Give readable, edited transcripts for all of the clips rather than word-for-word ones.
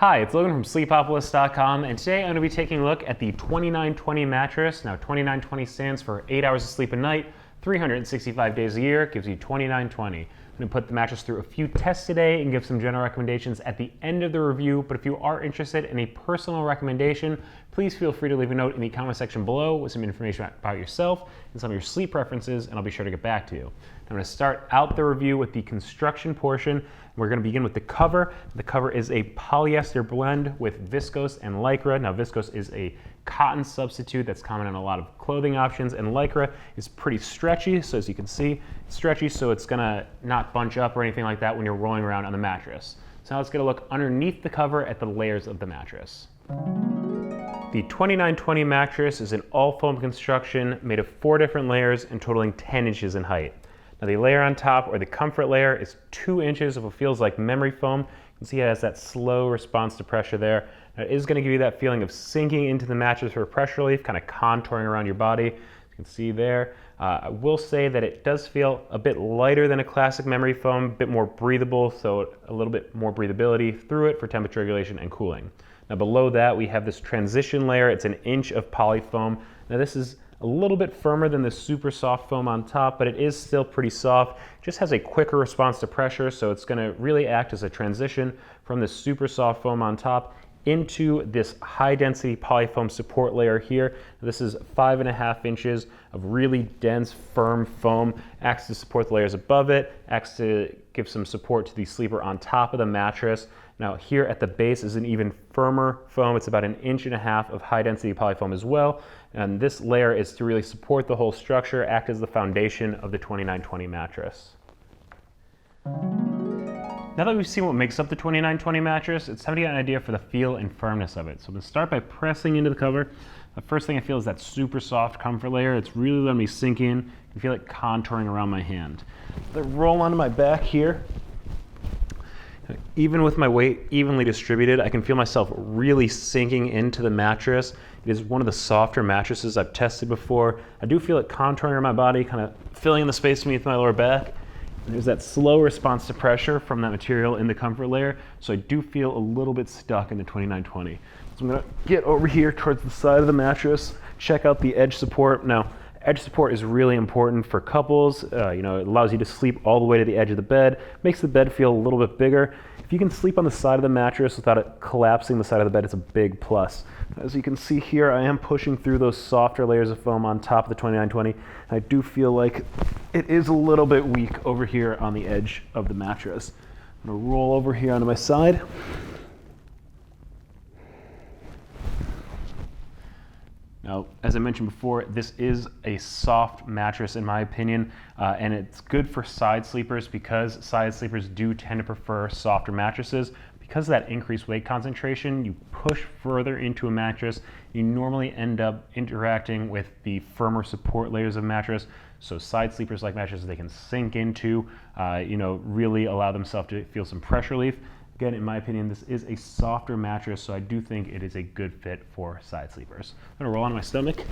Hi, it's Logan from Sleepopolis.com, and today I'm going to be taking a look at the 2920 mattress. Now, 2920 stands for 8 hours of sleep a night, 365 days a year, gives you 2920. I'm going to put the mattress through a few tests today and give some general recommendations at the end of the review, but if you are interested in a personal recommendation, please feel free to leave a note in the comment section below with some information about yourself and some of your sleep preferences, and I'll be sure to get back to you. I'm going to start out the review with the construction portion. We're going to begin with the cover. The cover is a polyester blend with viscose and lycra. Now, viscose is a cotton substitute that's common in a lot of clothing options, and lycra is pretty stretchy. So as you can see, it's stretchy, so it's going to not bunch up or anything like that when you're rolling around on the mattress. So now let's get a look underneath the cover at the layers of the mattress. The 2920 mattress is an all-foam construction made of 4 different layers and totaling 10 inches in height. Now, the layer on top, or the comfort layer, is 2 inches of what feels like memory foam. You can see it has that slow response to pressure there. Now, it is going to give you that feeling of sinking into the mattress for pressure relief, kind of contouring around your body. You can see there. I will say that it does feel a bit lighter than a classic memory foam, a bit more breathable, so a little bit more breathability through it for temperature regulation and cooling. Now, below that, we have this transition layer. It's 1 inch of polyfoam. Now, this is a little bit firmer than the super soft foam on top, but it is still pretty soft. It just has a quicker response to pressure, so it's going to really act as a transition from the super soft foam on top into this high density polyfoam support layer here. This is 5.5 inches of really dense, firm foam, acts to support the layers above it, acts to give some support to the sleeper on top of the mattress. Now, here at the base is an even firmer foam. It's about 1.5 inches of high density polyfoam as well. And this layer is to really support the whole structure, act as the foundation of the 2920 mattress. Now that we've seen what makes up the 2920 mattress, it's time to get an idea for the feel and firmness of it. So I'm going to start by pressing into the cover. The first thing I feel is that super soft comfort layer. It's really letting me sink in. I can feel it contouring around my hand. I roll onto my back here. Even with my weight evenly distributed, I can feel myself really sinking into the mattress. It is one of the softer mattresses I've tested before. I do feel it contouring around my body, kind of filling in the space beneath my lower back. And there's that slow response to pressure from that material in the comfort layer, so I do feel a little bit stuck in the 2920. So I'm gonna get over here towards the side of the mattress, check out the edge support. Now, edge support is really important for couples. It allows you to sleep all the way to the edge of the bed, makes the bed feel a little bit bigger. If you can sleep on the side of the mattress without it collapsing the side of the bed, it's a big plus. As you can see here, I am pushing through those softer layers of foam on top of the 2920. I do feel like it is a little bit weak over here on the edge of the mattress. I'm gonna roll over here onto my side. Now, as I mentioned before, this is a soft mattress in my opinion, and it's good for side sleepers because side sleepers do tend to prefer softer mattresses. Because of that increased weight concentration, you push further into a mattress, you normally end up interacting with the firmer support layers of mattress. So side sleepers like mattresses they can sink into, really allow themselves to feel some pressure relief. Again, in my opinion, this is a softer mattress, so I do think it is a good fit for side sleepers. I'm gonna roll on my stomach.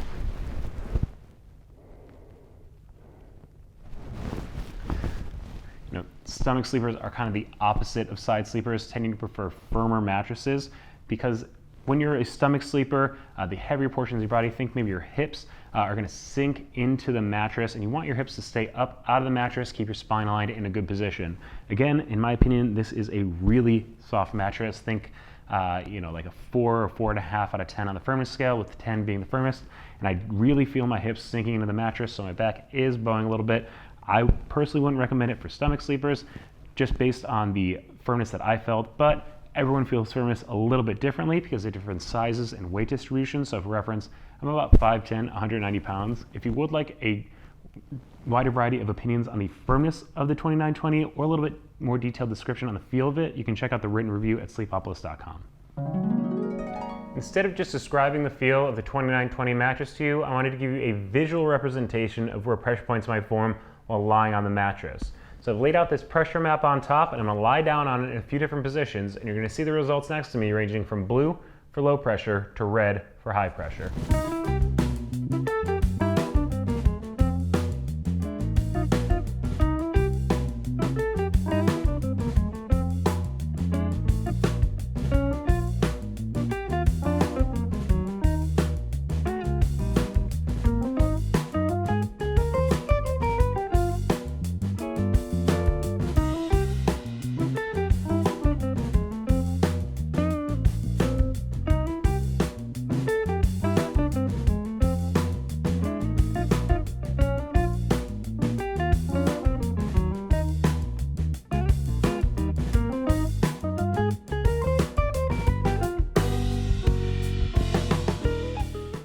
Stomach sleepers are kind of the opposite of side sleepers, tending to prefer firmer mattresses because when you're a stomach sleeper, the heavier portions of your body, think maybe your hips, are going to sink into the mattress, and you want your hips to stay up out of the mattress, keep your spine aligned in a good position. Again, in my opinion, this is a really soft mattress. Think, like a 4 or 4.5 out of 10 on the firmness scale, with 10 being the firmest. And I really feel my hips sinking into the mattress, so my back is bowing a little bit. I personally wouldn't recommend it for stomach sleepers, just based on the firmness that I felt, but everyone feels firmness a little bit differently because of different sizes and weight distribution. So for reference, I'm about 5'10", 190 pounds. If you would like a wider variety of opinions on the firmness of the 2920 or a little bit more detailed description on the feel of it, you can check out the written review at Sleepopolis.com. Instead of just describing the feel of the 2920 mattress to you, I wanted to give you a visual representation of where pressure points might form while lying on the mattress. So I've laid out this pressure map on top, and I'm gonna lie down on it in a few different positions, and you're gonna see the results next to me ranging from blue for low pressure to red for high pressure.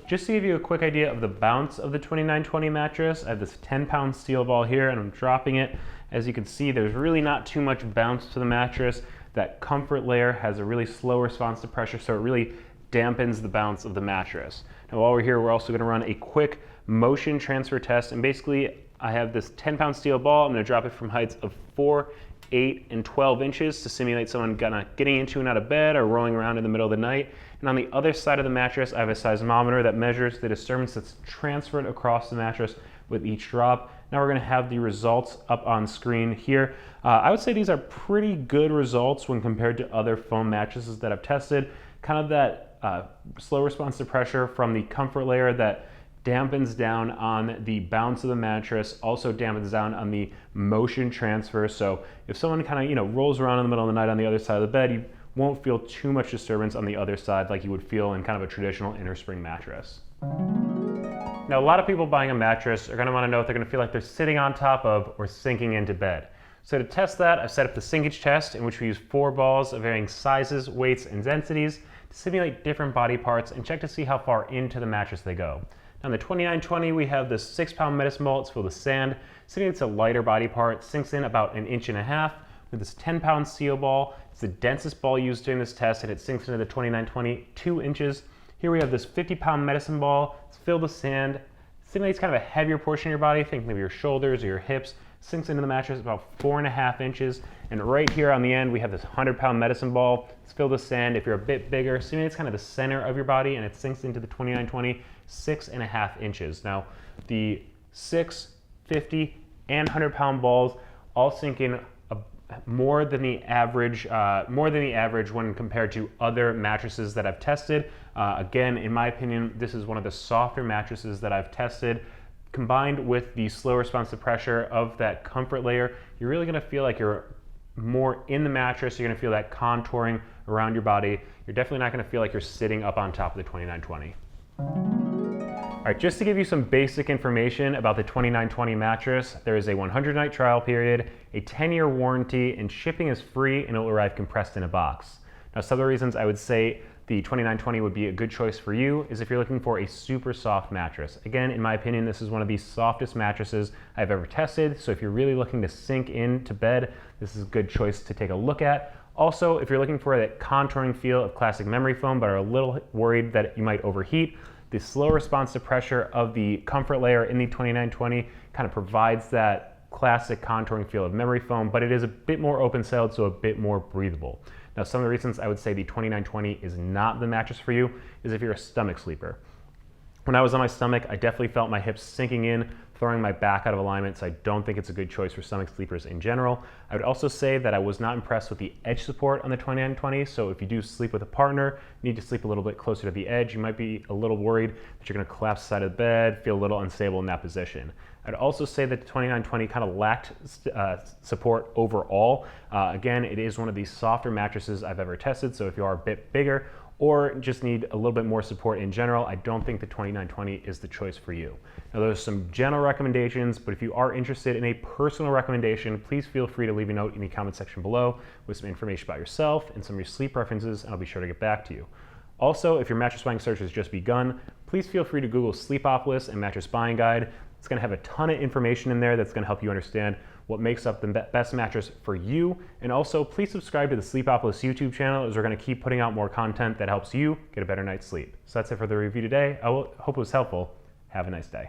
just to give you a quick idea of the bounce of the 2920 mattress, I have this 10-pound steel ball here and I'm dropping it. As you can see, there's really not too much bounce to the mattress. That comfort layer has a really slow response to pressure, so it really dampens the bounce of the mattress. Now while we're here, we're also gonna run a quick motion transfer test, and basically I have this 10-pound steel ball. I'm gonna drop it from heights of 4, 8, and 12 inches to simulate someone getting into and out of bed or rolling around in the middle of the night. And on the other side of the mattress, I have a seismometer that measures the disturbance that's transferred across the mattress with each drop. Now we're gonna have the results up on screen here. I would say these are pretty good results when compared to other foam mattresses that I've tested. Kind of that slow response to pressure from the comfort layer that dampens down on the bounce of the mattress, also dampens down on the motion transfer. So if someone kind of rolls around in the middle of the night on the other side of the bed, you won't feel too much disturbance on the other side like you would feel in kind of a traditional inner spring mattress. Now a lot of people buying a mattress are going to want to know if they're going to feel like they're sitting on top of or sinking into bed. So to test that, I've set up the Sinkage Test, in which we use 4 balls of varying sizes, weights, and densities to simulate different body parts and check to see how far into the mattress they go. Now in the 2920, we have this 6-pound medicine ball. It's filled with sand. Simulates a lighter body part, sinks in about 1.5 inches. With this 10-pound steel ball, it's the densest ball used during this test, and it sinks into the 2920 2 inches. Here we have this 50-pound medicine ball. It's filled with sand. Simulates kind of a heavier portion of your body. Think maybe your shoulders or your hips. Sinks into the mattress about 4.5 inches. And right here on the end, we have this 100-pound medicine ball. It's filled with sand. If you're a bit bigger, simulates kind of the center of your body, and it sinks into the 2920 6.5 inches. Now, the 6, 50, and 100-pound balls all sink in more than the average when compared to other mattresses that I've tested. Again, in my opinion, this is one of the softer mattresses that I've tested. Combined with the slow response to pressure of that comfort layer, you're really gonna feel like you're more in the mattress. You're gonna feel that contouring around your body. You're definitely not gonna feel like you're sitting up on top of the 2920. All right, just to give you some basic information about the 2920 mattress, there is a 100-night trial period, a 10-year warranty, and shipping is free, and it will arrive compressed in a box. Now, some of the reasons I would say the 2920 would be a good choice for you is if you're looking for a super soft mattress. Again, in my opinion, this is one of the softest mattresses I've ever tested, so if you're really looking to sink into bed, this is a good choice to take a look at. Also, if you're looking for that contouring feel of classic memory foam but are a little worried that you might overheat, the slow response to pressure of the comfort layer in the 2920 kind of provides that classic contouring feel of memory foam, but it is a bit more open-celled, so a bit more breathable. Now, some of the reasons I would say the 2920 is not the mattress for you is if you're a stomach sleeper. When I was on my stomach, I definitely felt my hips sinking in, throwing my back out of alignment, so I don't think it's a good choice for stomach sleepers in general. I would also say that I was not impressed with the edge support on the 2920, so if you do sleep with a partner, you need to sleep a little bit closer to the edge. You might be a little worried that you're gonna collapse the side of the bed, feel a little unstable in that position. I'd also say that the 2920 kind of lacked support overall. Again, it is one of the softer mattresses I've ever tested, so if you are a bit bigger or just need a little bit more support in general, I don't think the 2920 is the choice for you. Now, there's some general recommendations, but if you are interested in a personal recommendation, please feel free to leave a note in the comment section below with some information about yourself and some of your sleep preferences, and I'll be sure to get back to you. Also, if your mattress buying search has just begun, please feel free to Google Sleepopolis and Mattress Buying Guide. It's gonna have a ton of information in there that's gonna help you understand what makes up the best mattress for you. And also, please subscribe to the Sleepopolis YouTube channel, as we're gonna keep putting out more content that helps you get a better night's sleep. So that's it for the review today. I hope it was helpful. Have a nice day.